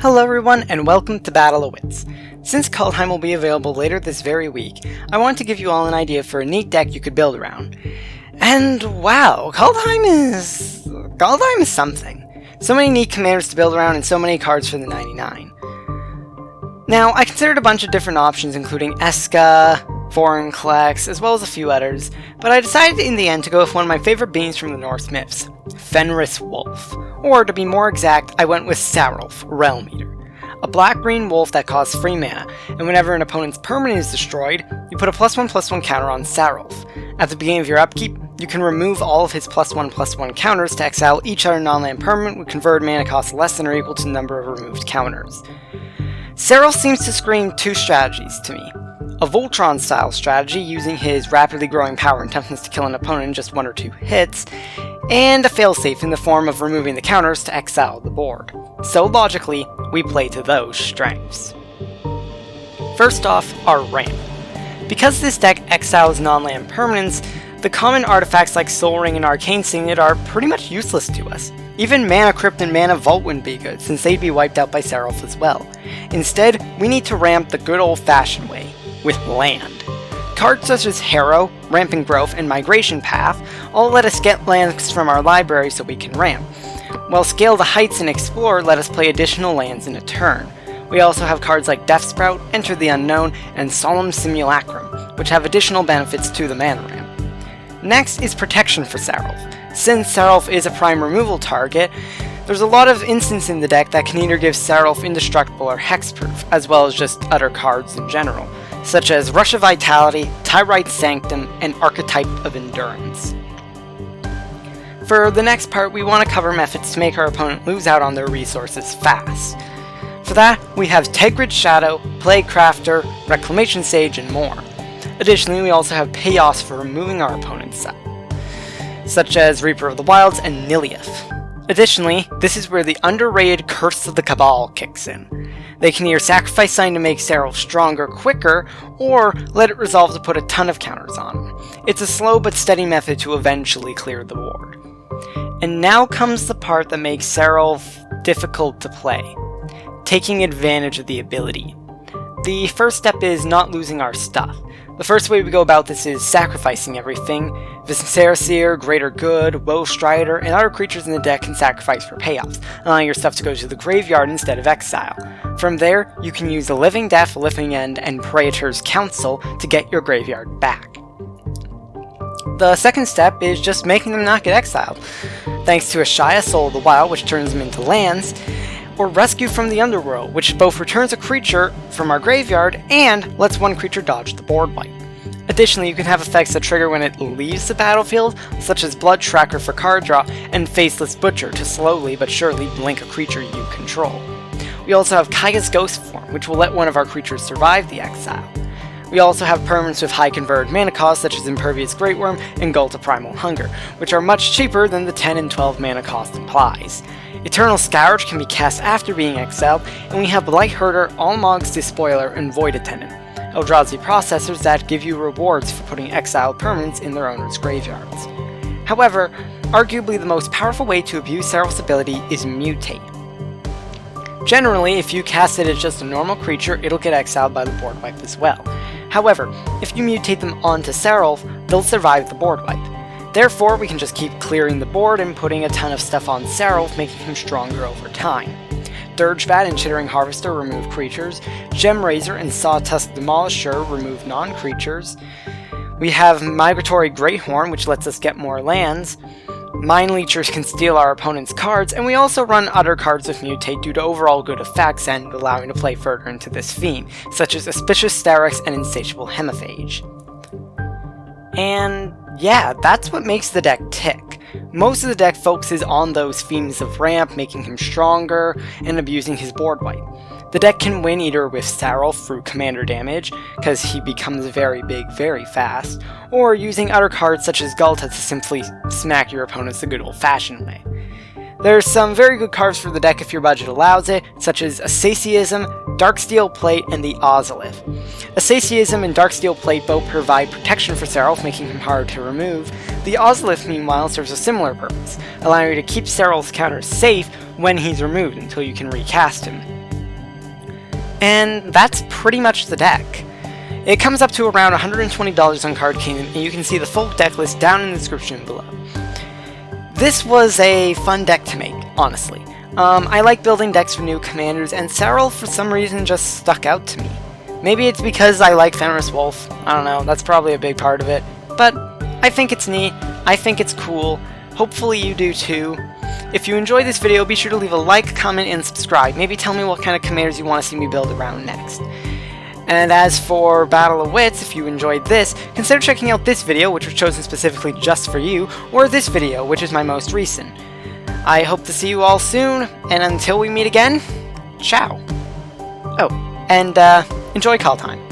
Hello everyone, and welcome to Battle of Wits. Since Kaldheim will be available later this very week, I want to give you all an idea for a neat deck you could build around. And wow, Kaldheim is something. So many neat commanders to build around and so many cards for the 99. Now, I considered a bunch of different options including Eska, Foreign Klex, as well as a few others, but I decided in the end to go with one of my favorite beings from the Norse myths, Fenris Wolf. Or, to be more exact, I went with Sarulf, Realm Eater. A black-green wolf that costs free mana, and whenever an opponent's permanent is destroyed, you put a +1/+1 counter on Sarulf. At the beginning of your upkeep, you can remove all of his +1/+1 counters to exile each other non-land permanent with converted mana cost less than or equal to the number of removed counters. Sarulf seems to scream two strategies to me. A Voltron-style strategy using his rapidly growing power and toughness to kill an opponent in just 1 or 2 hits, and a failsafe in the form of removing the counters to exile the board. So logically, we play to those strengths. First off, our ramp. Because this deck exiles non-land permanents, the common artifacts like Soul Ring and Arcane Signet are pretty much useless to us. Even Mana Crypt and Mana Vault wouldn't be good, since they'd be wiped out by Sarulf as well. Instead, we need to ramp the good old-fashioned way, with land. Cards such as Harrow, Rampant Growth, and Migration Path all let us get lands from our library so we can ramp, while Scale the Heights and Explore let us play additional lands in a turn. We also have cards like Death Sprout, Enter the Unknown, and Solemn Simulacrum, which have additional benefits to the mana ramp. Next is Protection for Sarulf. Since Sarulf is a prime removal target, there's a lot of instances in the deck that can either give Sarulf indestructible or hexproof, as well as just other cards in general, such as Rush of Vitality, Tyrite Sanctum, and Archetype of Endurance. For the next part, we want to cover methods to make our opponent lose out on their resources fast. For that, we have Tegrid Shadow, Plaguecrafter, Reclamation Sage, and more. Additionally, we also have payoffs for removing our opponent's set, such as Reaper of the Wilds and Nilliath. Additionally, this is where the underrated Curse of the Cabal kicks in. They can either sacrifice something to make Sarulf stronger quicker, or let it resolve to put a ton of counters on him. It's a slow but steady method to eventually clear the board. And now comes the part that makes Sarulf difficult to play, taking advantage of the ability. The first step is not losing our stuff. The first way we go about this is sacrificing everything. Viscera, Greater Good, Woe Strider, and other creatures in the deck can sacrifice for payoffs, allowing your stuff to go to the graveyard instead of exile. From there, you can use the Living Death, Living End, and Praetor's Council to get your graveyard back. The second step is just making them not get exiled, thanks to Ashaya, Soul of the Wild, which turns them into lands, or Rescue from the Underworld, which both returns a creature from our graveyard and lets one creature dodge the board wipe. Additionally, you can have effects that trigger when it leaves the battlefield, such as Blood Tracker for card draw, and Faceless Butcher to slowly but surely blink a creature you control. We also have Kaya's Ghost Form, which will let one of our creatures survive the exile. We also have permanents with high converted mana cost, such as Impervious Great Worm and Gulta Primal Hunger, which are much cheaper than the 10 and 12 mana cost implies. Eternal Scourge can be cast after being exiled, and we have Blight Herder, Almog's Despoiler, and Void Attendant, Eldrazi processors that give you rewards for putting exiled permanents in their owners' graveyards. However, arguably the most powerful way to abuse Sarulf's ability is Mutate. Generally, if you cast it as just a normal creature, it'll get exiled by the board wipe as well. However, if you mutate them onto Sarulf, they'll survive the board wipe. Therefore, we can just keep clearing the board and putting a ton of stuff on Sarulf, making him stronger over time. Dirgebat and Chittering Harvester remove creatures, Gem Razor and Sawtusk Demolisher remove non-creatures, we have Migratory Greathorn, which lets us get more lands, Mind Leechers can steal our opponent's cards, and we also run other cards with Mutate due to overall good effects and allowing to play further into this theme, such as Auspicious Sterix and Insatiable Hemiphage. And yeah, that's what makes the deck tick. Most of the deck focuses on those themes of ramp, making him stronger, and abusing his board wipe. The deck can win either with Sarulf through commander damage, because he becomes very big very fast, or using other cards such as Gulta to simply smack your opponents the good old-fashioned way. There's some very good cards for the deck if your budget allows it, such as Asceticism, Darksteel Plate, and the Ozolith. Asceticism and Darksteel Plate both provide protection for Sarulf, making him harder to remove. The Ozolith, meanwhile, serves a similar purpose, allowing you to keep Sarulf's counters safe when he's removed until you can recast him. And that's pretty much the deck. It comes up to around $120 on Card King, and you can see the full deck list down in the description below. This was a fun deck to make, honestly. I like building decks for new commanders, and Sarulf for some reason just stuck out to me. Maybe it's because I like Fenris Wolf, I don't know, that's probably a big part of it. But I think it's neat, I think it's cool, hopefully you do too. If you enjoyed this video, be sure to leave a like, comment, and subscribe. Maybe tell me what kind of commanders you want to see me build around next. And as for Battle of Wits, if you enjoyed this, consider checking out this video, which was chosen specifically just for you, or this video, which is my most recent. I hope to see you all soon, and until we meet again, ciao. Oh, and enjoy call time.